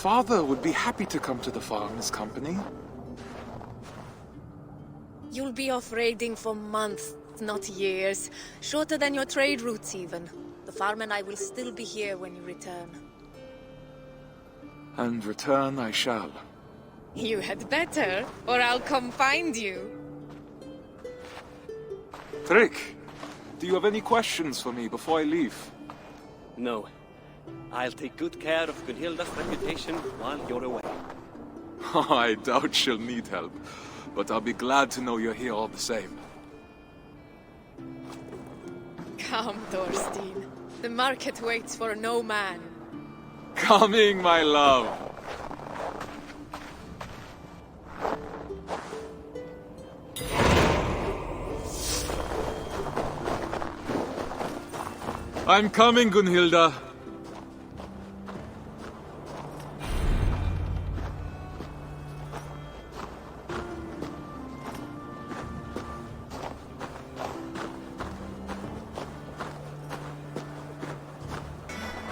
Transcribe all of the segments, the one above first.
father would be happy to come to the farm as company. You'll be off raiding for months, not years. Shorter than your trade routes even. The farm and I will still be here when you return. And return I shall. You had better, or I'll come find you. Trick, do you have any questions for me before I leave? No. I'll take good care of Gunhilda's reputation while you're away. I doubt she'll need help, but I'll be glad to know you're here all the same. Come, Thorstein. The market waits for no man. Coming, my love. I'm coming, Gunhilda.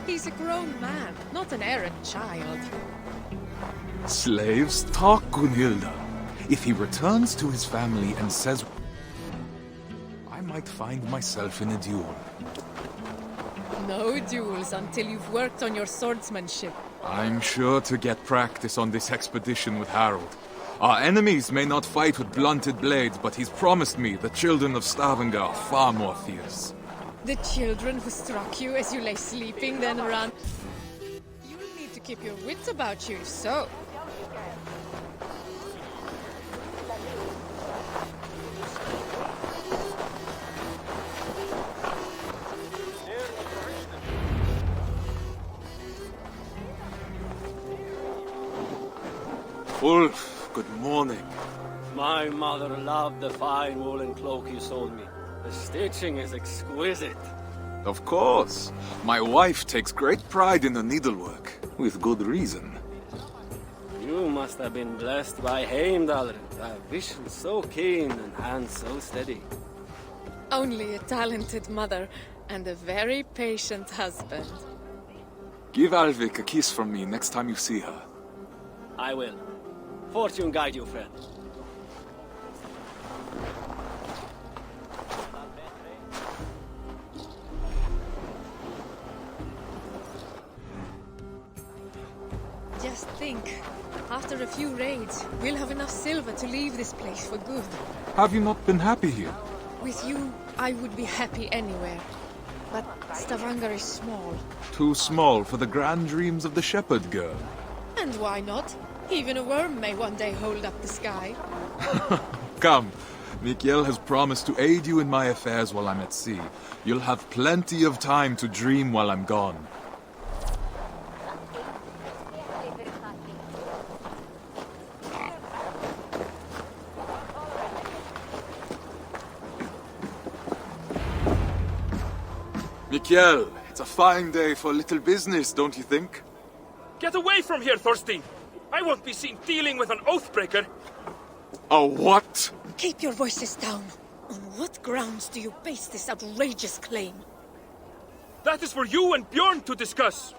He's a grown man, not an errant child. Slaves talk, Gunhilda. If he returns to his family and says, I might find myself in a duel. No duels until you've worked on your swordsmanship. I'm sure to get practice on this expedition with Harold. Our enemies may not fight with blunted blades, but he's promised me the children of Stavanger are far more fierce. The children who struck you as you lay sleeping then ran. You'll need to keep your wits about you, so. Ulf, good morning. My mother loved the fine woolen cloak you sold me. The stitching is exquisite. Of course. My wife takes great pride in the needlework, with good reason. You must have been blessed by Heimdall. A vision so keen and hands so steady. Only a talented mother and a very patient husband. Give Alvik a kiss from me next time you see her. I will. Fortune guide you, friend. Just think, after a few raids, we'll have enough silver to leave this place for good. Have you not been happy here? With you, I would be happy anywhere. But Stavanger is small. Too small for the grand dreams of the shepherd girl. And why not? Even a worm may one day hold up the sky. Come, Mikael has promised to aid you in my affairs while I'm at sea. You'll have plenty of time to dream while I'm gone. Mikael, it's a fine day for a little business, don't you think? Get away from here, Thorstein! I won't be seen dealing with an oathbreaker! A what? Keep your voices down. On what grounds do you base this outrageous claim? That is for you and Bjorn to discuss!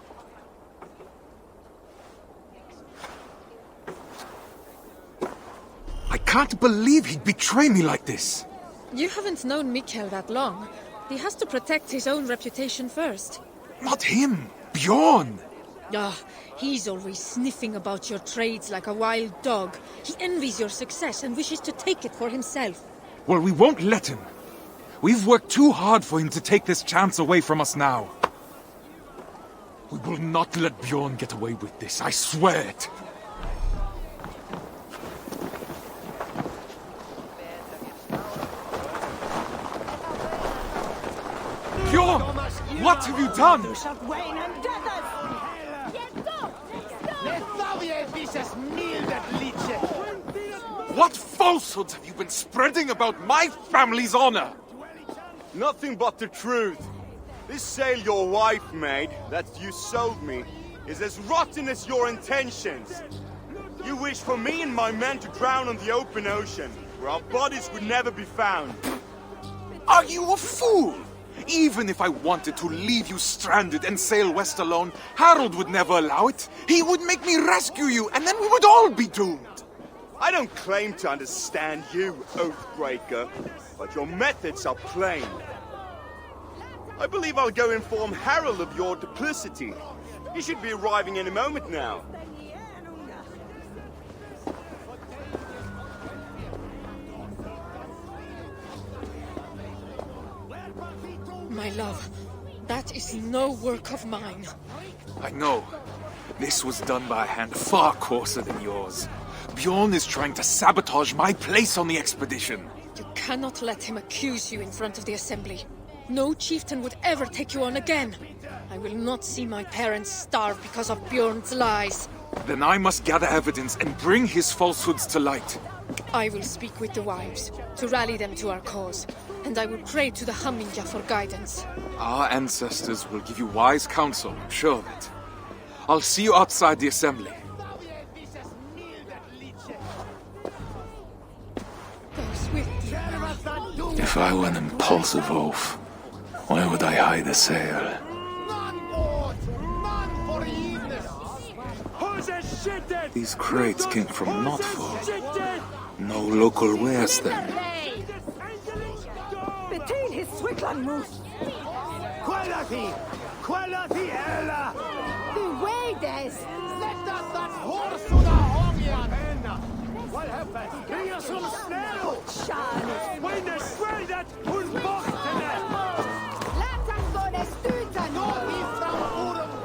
I can't believe he'd betray me like this! You haven't known Mikael that long. He has to protect his own reputation first. Not him! Bjorn! Ah, he's always sniffing about your trades like a wild dog. He envies your success and wishes to take it for himself. Well, we won't let him. We've worked too hard for him to take this chance away from us now. We will not let Bjorn get away with this, I swear it. Bjorn! What have you done? What falsehoods have you been spreading about my family's honor? Nothing but the truth. This sail your wife made, that you sold me, is as rotten as your intentions. You wish for me and my men to drown on the open ocean, where our bodies would never be found. Are you a fool? Even if I wanted to leave you stranded and sail west alone, Harold would never allow it. He would make me rescue you, and then we would all be doomed. I don't claim to understand you, Oathbreaker, but your methods are plain. I believe I'll go inform Harold of your duplicity. He should be arriving any moment now. My love, that is no work of mine. I know. This was done by a hand far coarser than yours. Bjorn is trying to sabotage my place on the expedition. You cannot let him accuse you in front of the assembly. No chieftain would ever take you on again. I will not see my parents starve because of Bjorn's lies. Then I must gather evidence and bring his falsehoods to light. I will speak with the wives, to rally them to our cause. And I will pray to the Hamminja for guidance. Our ancestors will give you wise counsel, I'm sure of it. I'll see you outside the assembly. Goes with you. If I were an impulsive oaf, why would I hide a sail? These crates came from Notfall. No local wares then. Between his Swickland moose. Quality! Quality, Ella! The way des! Set us that horse on the Hongian! What happened? Bring us some snow! Charlie! When they swear that who's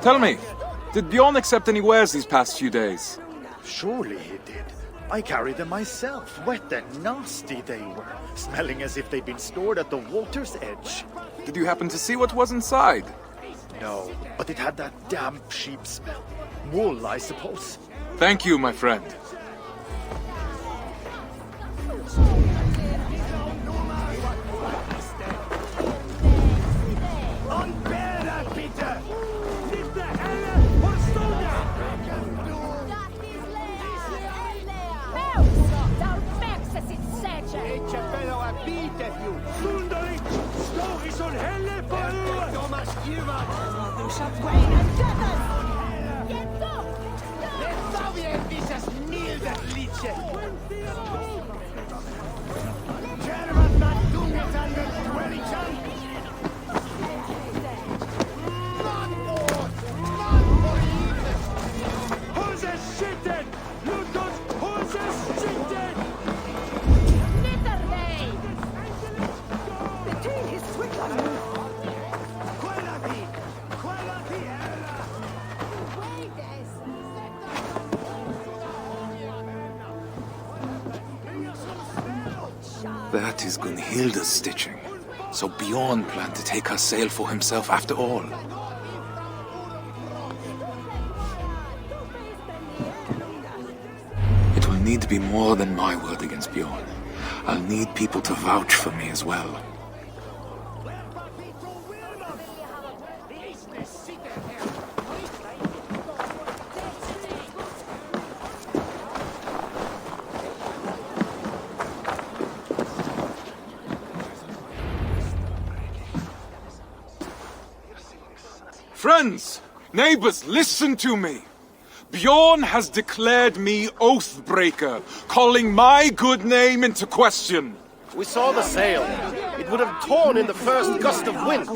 Tell me, did Bjorn accept any wares these past few days? Surely he did. I carried them myself. Wet and nasty they were, smelling as if they'd been stored at the water's edge. Did you happen to see what was inside? No, but it had that damp sheep smell. Wool, I suppose. Thank you, my friend. That is Gunhilda's stitching. So Bjorn planned to take her sail for himself after all. It will need to be more than my word against Bjorn. I'll need people to vouch for me as well. Friends, neighbors, listen to me. Bjorn has declared me Oathbreaker, calling my good name into question. We saw the sail. It would have torn in the first gust of wind.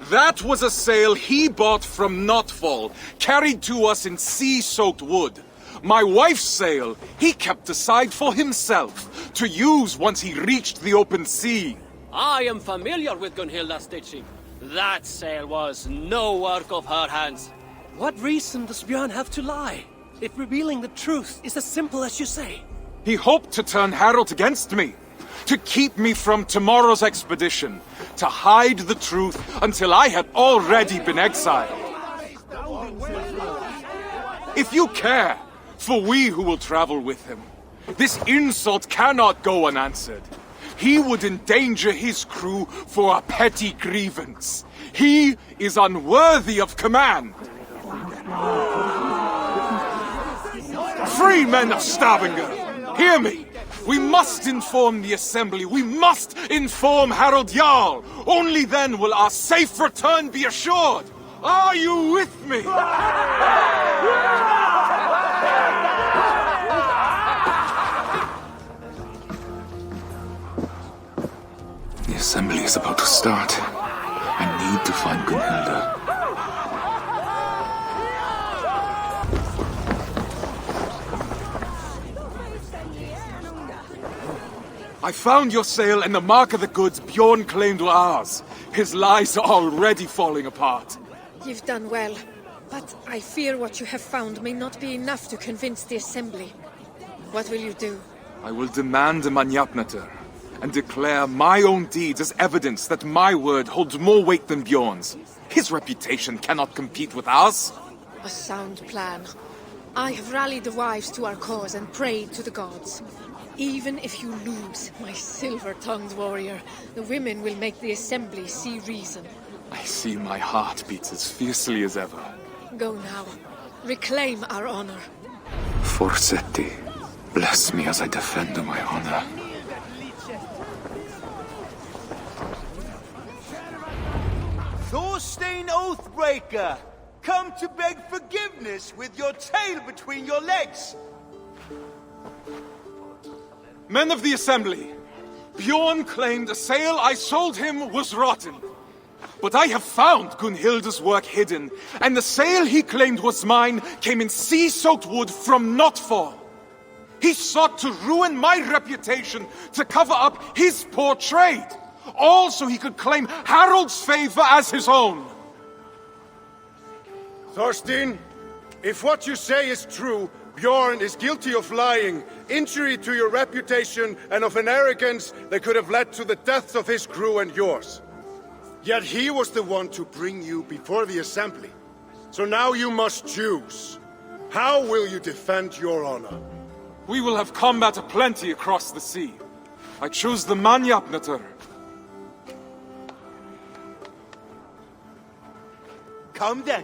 That was a sail he bought from Notfall, carried to us in sea-soaked wood. My wife's sail he kept aside for himself, to use once he reached the open sea. I am familiar with Gunhilda's stitching. That sail was no work of her hands. What reason does Bjorn have to lie? If revealing the truth is as simple as you say. He hoped to turn Harold against me, to keep me from tomorrow's expedition, to hide the truth until I had already been exiled. If you care for we who will travel with him, this insult cannot go unanswered. He would endanger his crew for a petty grievance. He is unworthy of command. Free men of Stavanger, hear me! We must inform the assembly. We must inform Harold Jarl. Only then will our safe return be assured. Are you with me? The assembly is about to start. I need to find Gunhilda. I found your sale and the mark of the goods Bjorn claimed were ours. His lies are already falling apart. You've done well, but I fear what you have found may not be enough to convince the assembly. What will you do? I will demand a Manyapnater and declare my own deeds as evidence that my word holds more weight than Bjorn's. His reputation cannot compete with ours. A sound plan. I have rallied the wives to our cause and prayed to the gods. Even if you lose, my silver-tongued warrior, the women will make the assembly see reason. I see my heart beats as fiercely as ever. Go now. Reclaim our honor. Forsetti, bless me as I defend my honor. Thorstein Oathbreaker! Come to beg forgiveness with your tail between your legs! Men of the assembly, Bjorn claimed the sale I sold him was rotten. But I have found Gunhilda's work hidden, and the sale he claimed was mine came in sea-soaked wood from Notfall. He sought to ruin my reputation to cover up his poor trade, all so he could claim Harold's favor as his own. Thorstein, if what you say is true, Bjorn is guilty of lying, injury to your reputation, and of an arrogance that could have led to the deaths of his crew and yours. Yet he was the one to bring you before the assembly. So now you must choose. How will you defend your honor? We will have combat aplenty across the sea. I choose the Manyapnater. Come then.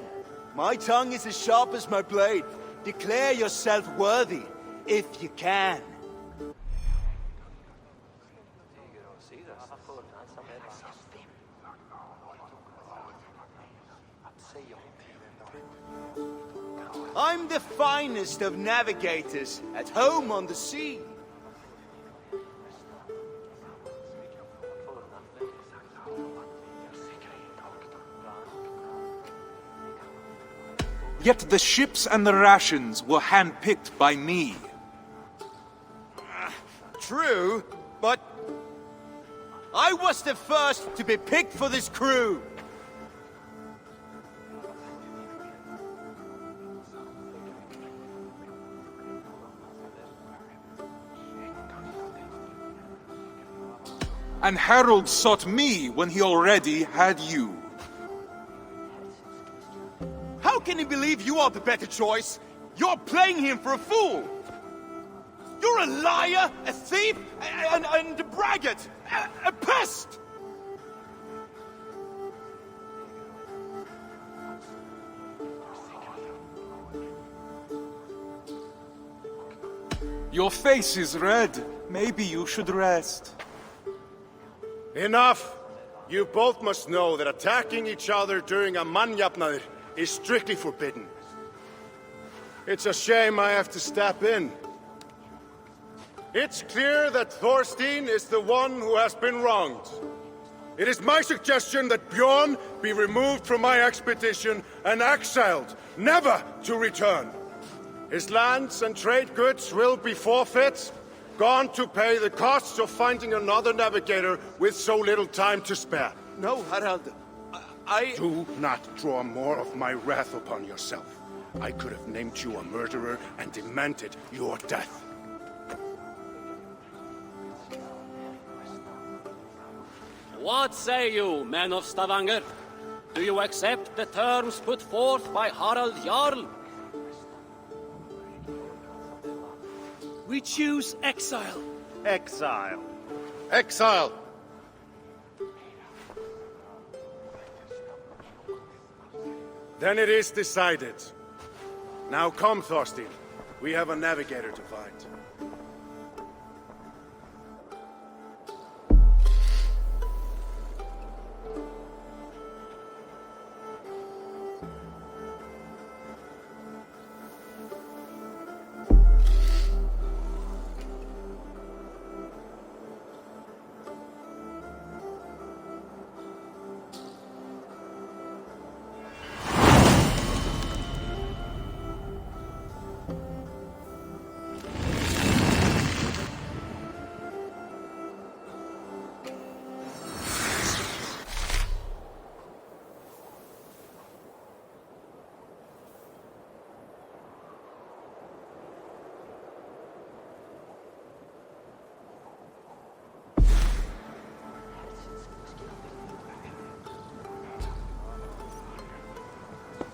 My tongue is as sharp as my blade. Declare yourself worthy, if you can. I'm the finest of navigators, at home on the sea. Yet the ships and the rations were handpicked by me. True, but I was the first to be picked for this crew. And Harold sought me when he already had you. How can he believe you are the better choice? You're playing him for a fool! You're a liar, a thief, and a braggart! A pest! Your face is red. Maybe you should rest. Enough! You both must know that attacking each other during a Manyapnaðr is strictly forbidden. It's a shame I have to step in. It's clear that Thorstein is the one who has been wronged. It is my suggestion that Bjorn be removed from my expedition and exiled, never to return. His lands and trade goods will be forfeit, gone to pay the costs of finding another navigator with so little time to spare. No, Harald. Do not draw more of my wrath upon yourself. I could have named you a murderer and demanded your death. What say you, men of Stavanger? Do you accept the terms put forth by Harald Jarl? We choose exile. Exile. Exile! Then it is decided. Now come, Thorstein. We have a navigator to find.